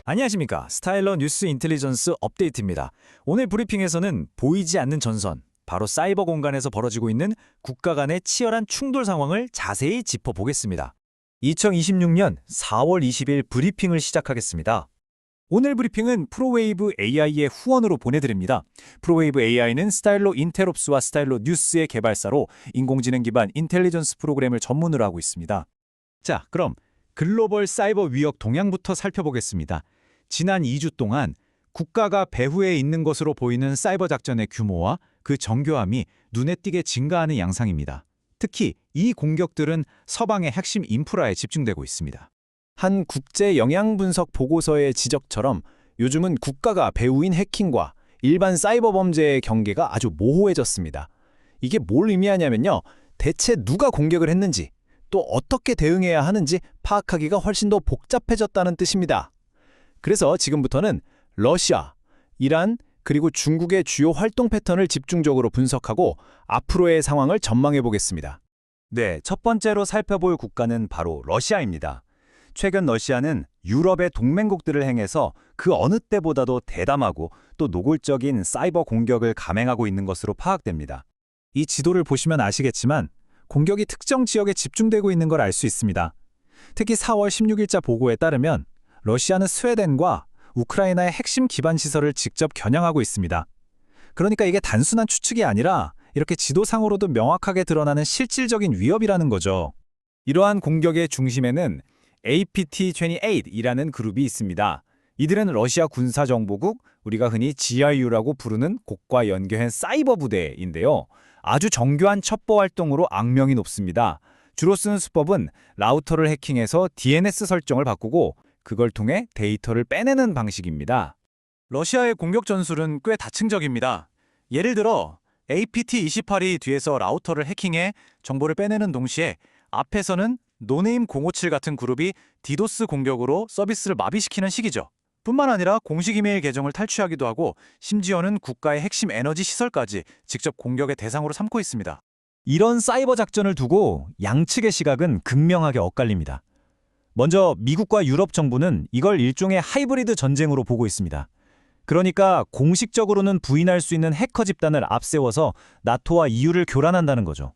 안녕하십니까. 스타일러 뉴스 인텔리전스 업데이트입니다. 오늘 브리핑에서는 보이지 않는 전선, 바로 사이버 공간에서 벌어지고 있는 국가 간의 치열한 충돌 상황을 자세히 짚어보겠습니다. 2026년 4월 20일 브리핑을 시작하겠습니다. 오늘 브리핑은 프로웨이브 AI의 후원으로 보내드립니다. 프로웨이브 AI는 스타일러 인텔옵스와 스타일러 뉴스의 개발사로 인공지능 기반 인텔리전스 프로그램을 전문으로 하고 있습니다. 자, 그럼 글로벌 사이버 위협 동향부터 살펴보겠습니다. 지난 2주 동안 국가가 배후에 있는 것으로 보이는 사이버 작전의 규모와 그 정교함이 눈에 띄게 증가하는 양상입니다. 특히 이 공격들은 서방의 핵심 인프라에 집중되고 있습니다. 한 국제 영향 분석 보고서의 지적처럼 요즘은 국가가 배후인 해킹과 일반 사이버 범죄의 경계가 아주 모호해졌습니다. 이게 뭘 의미하냐면요. 대체 누가 공격을 했는지, 또 어떻게 대응해야 하는지 파악하기가 훨씬 더 복잡해졌다는 뜻입니다. 그래서 지금부터는 러시아, 이란, 그리고 중국의 주요 활동 패턴을 집중적으로 분석하고 앞으로의 상황을 전망해 보겠습니다. 네, 첫 번째로 살펴볼 국가는 바로 러시아입니다. 최근 러시아는 유럽의 동맹국들을 향해서 그 어느 때보다도 대담하고 또 노골적인 사이버 공격을 감행하고 있는 것으로 파악됩니다. 이 지도를 보시면 아시겠지만 공격이 특정 지역에 집중되고 있는 걸 알 수 있습니다. 특히 4월 16일자 보고에 따르면 러시아는 스웨덴과 우크라이나의 핵심 기반 시설을 직접 겨냥하고 있습니다. 그러니까 이게 단순한 추측이 아니라 이렇게 지도상으로도 명확하게 드러나는 실질적인 위협이라는 거죠. 이러한 공격의 중심에는 APT28이라는 그룹이 있습니다. 이들은 러시아 군사정보국, 우리가 흔히 GRU라고 부르는 곡과 연계한 사이버 부대인데요. 아주 정교한 첩보 활동으로 악명이 높습니다. 주로 쓰는 수법은 라우터를 해킹해서 DNS 설정을 바꾸고 그걸 통해 데이터를 빼내는 방식입니다. 러시아의 공격 전술은 꽤 다층적입니다. 예를 들어 APT28이 뒤에서 라우터를 해킹해 정보를 빼내는 동시에 앞에서는 노네임 057 같은 그룹이 디도스 공격으로 서비스를 마비시키는 식이죠. 뿐만 아니라 공식 이메일 계정을 탈취하기도 하고 심지어는 국가의 핵심 에너지 시설까지 직접 공격의 대상으로 삼고 있습니다. 이런 사이버 작전을 두고 양측의 시각은 극명하게 엇갈립니다. 먼저 미국과 유럽 정부는 이걸 일종의 하이브리드 전쟁으로 보고 있습니다. 그러니까 공식적으로는 부인할 수 있는 해커 집단을 앞세워서 나토와 EU를 교란한다는 거죠.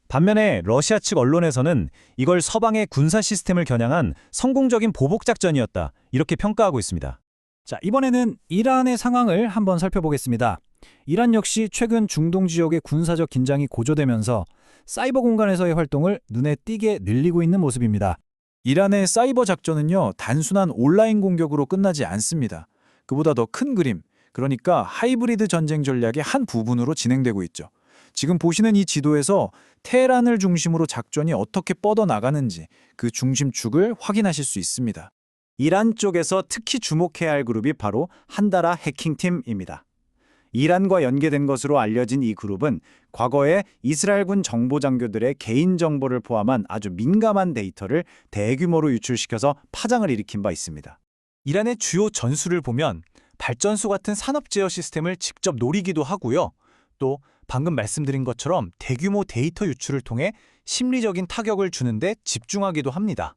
반면에 러시아 측 언론에서는 이걸 서방의 군사 시스템을 겨냥한 성공적인 보복 작전이었다, 이렇게 평가하고 있습니다. 자, 이번에는 이란의 상황을 한번 살펴보겠습니다. 이란 역시 최근 중동 지역의 군사적 긴장이 고조되면서 사이버 공간에서의 활동을 눈에 띄게 늘리고 있는 모습입니다. 이란의 사이버 작전은요, 단순한 온라인 공격으로 끝나지 않습니다. 그보다 더 큰 그림, 그러니까 하이브리드 전쟁 전략의 한 부분으로 진행되고 있죠. 지금 보시는 이 지도에서 테헤란을 중심으로 작전이 어떻게 뻗어나가는지 그 중심축을 확인하실 수 있습니다. 이란 쪽에서 특히 주목해야 할 그룹이 바로 한다라 해킹팀입니다. 이란과 연계된 것으로 알려진 이 그룹은 과거에 이스라엘군 정보장교들의 개인정보를 포함한 아주 민감한 데이터를 대규모로 유출시켜서 파장을 일으킨 바 있습니다. 이란의 주요 전술을 보면 발전소 같은 산업 제어 시스템을 직접 노리기도 하고요. 또 방금 말씀드린 것처럼 대규모 데이터 유출을 통해 심리적인 타격을 주는데 집중하기도 합니다.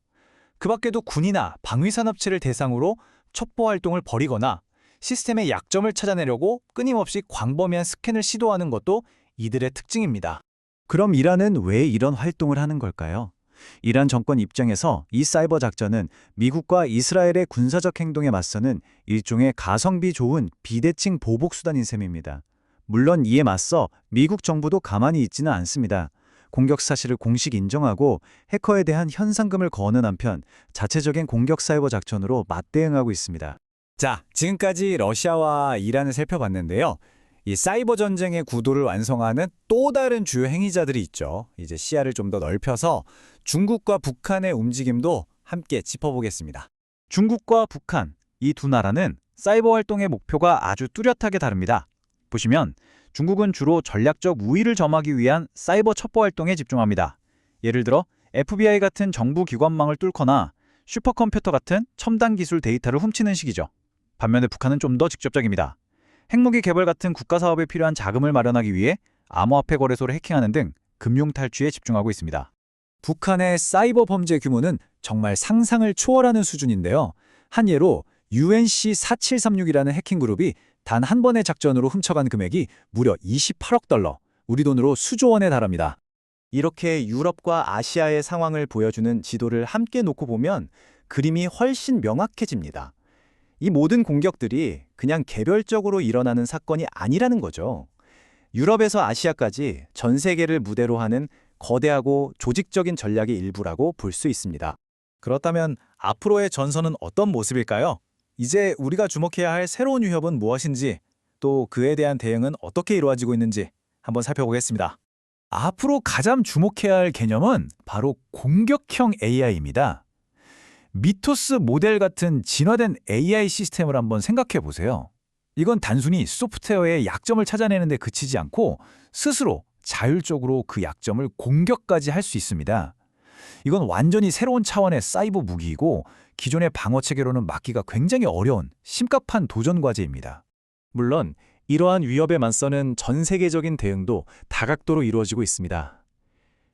그 밖에도 군이나 방위산업체를 대상으로 첩보 활동을 벌이거나 시스템의 약점을 찾아내려고 끊임없이 광범위한 스캔을 시도하는 것도 이들의 특징입니다. 그럼 이란은 왜 이런 활동을 하는 걸까요? 이란 정권 입장에서 이 사이버 작전은 미국과 이스라엘의 군사적 행동에 맞서는 일종의 가성비 좋은 비대칭 보복 수단인 셈입니다. 물론 이에 맞서 미국 정부도 가만히 있지는 않습니다. 공격 사실을 공식 인정하고 해커에 대한 현상금을 거는 한편 자체적인 공격 사이버 작전으로 맞대응하고 있습니다. 자, 지금까지 러시아와 이란을 살펴봤는데요. 이 사이버 전쟁의 구도를 완성하는 또 다른 주요 행위자들이 있죠. 이제 시야를 좀 더 넓혀서 중국과 북한의 움직임도 함께 짚어보겠습니다. 중국과 북한, 이 두 나라는 사이버 활동의 목표가 아주 뚜렷하게 다릅니다. 보시면 중국은 주로 전략적 우위를 점하기 위한 사이버 첩보 활동에 집중합니다. 예를 들어 FBI 같은 정부 기관망을 뚫거나 슈퍼컴퓨터 같은 첨단 기술 데이터를 훔치는 식이죠. 반면에 북한은 좀 더 직접적입니다. 핵무기 개발 같은 국가 사업에 필요한 자금을 마련하기 위해 암호화폐 거래소를 해킹하는 등 금융 탈취에 집중하고 있습니다. 북한의 사이버 범죄 규모는 정말 상상을 초월하는 수준인데요. 한 예로 UNC4736이라는 해킹 그룹이 단 한 번의 작전으로 훔쳐간 금액이 무려 28억 달러, 우리 돈으로 수조 원에 달합니다. 이렇게 유럽과 아시아의 상황을 보여주는 지도를 함께 놓고 보면 그림이 훨씬 명확해집니다. 이 모든 공격들이 그냥 개별적으로 일어나는 사건이 아니라는 거죠. 유럽에서 아시아까지 전 세계를 무대로 하는 거대하고 조직적인 전략의 일부라고 볼 수 있습니다. 그렇다면 앞으로의 전선은 어떤 모습일까요? 이제 우리가 주목해야 할 새로운 위협은 무엇인지, 또 그에 대한 대응은 어떻게 이루어지고 있는지 한번 살펴보겠습니다. 앞으로 가장 주목해야 할 개념은 바로 공격형 AI입니다. 미토스 모델 같은 진화된 AI 시스템을 한번 생각해 보세요. 이건 단순히 소프트웨어의 약점을 찾아내는 데 그치지 않고 스스로 자율적으로 그 약점을 공격까지 할 수 있습니다. 이건 완전히 새로운 차원의 사이버 무기이고 기존의 방어 체계로는 막기가 굉장히 어려운 심각한 도전 과제입니다. 물론 이러한 위협에 맞서는 전 세계적인 대응도 다각도로 이루어지고 있습니다.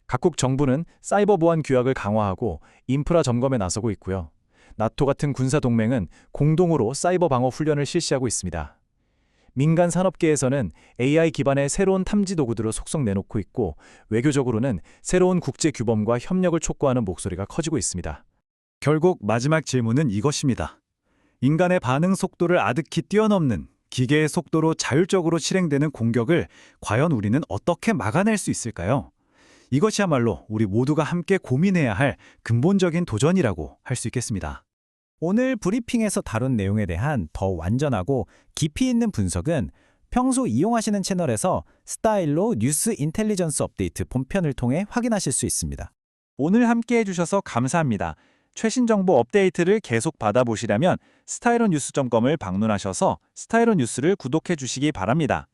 각국 정부는 사이버 보안 규약을 강화하고 인프라 점검에 나서고 있고요. 나토 같은 군사 동맹은 공동으로 사이버 방어 훈련을 실시하고 있습니다. 민간 산업계에서는 AI 기반의 새로운 탐지 도구들을 속속 내놓고 있고, 외교적으로는 새로운 국제 규범과 협력을 촉구하는 목소리가 커지고 있습니다. 결국 마지막 질문은 이것입니다. 인간의 반응 속도를 아득히 뛰어넘는 기계의 속도로 자율적으로 실행되는 공격을 과연 우리는 어떻게 막아낼 수 있을까요? 이것이야말로 우리 모두가 함께 고민해야 할 근본적인 도전이라고 할 수 있겠습니다. 오늘 브리핑에서 다룬 내용에 대한 더 완전하고 깊이 있는 분석은 평소 이용하시는 채널에서 스타일로 뉴스 인텔리전스 업데이트 본편을 통해 확인하실 수 있습니다. 오늘 함께 해주셔서 감사합니다. 최신 정보 업데이트를 계속 받아보시려면 스타일러뉴스.com을 방문하셔서 스타일러 뉴스를 구독해 주시기 바랍니다.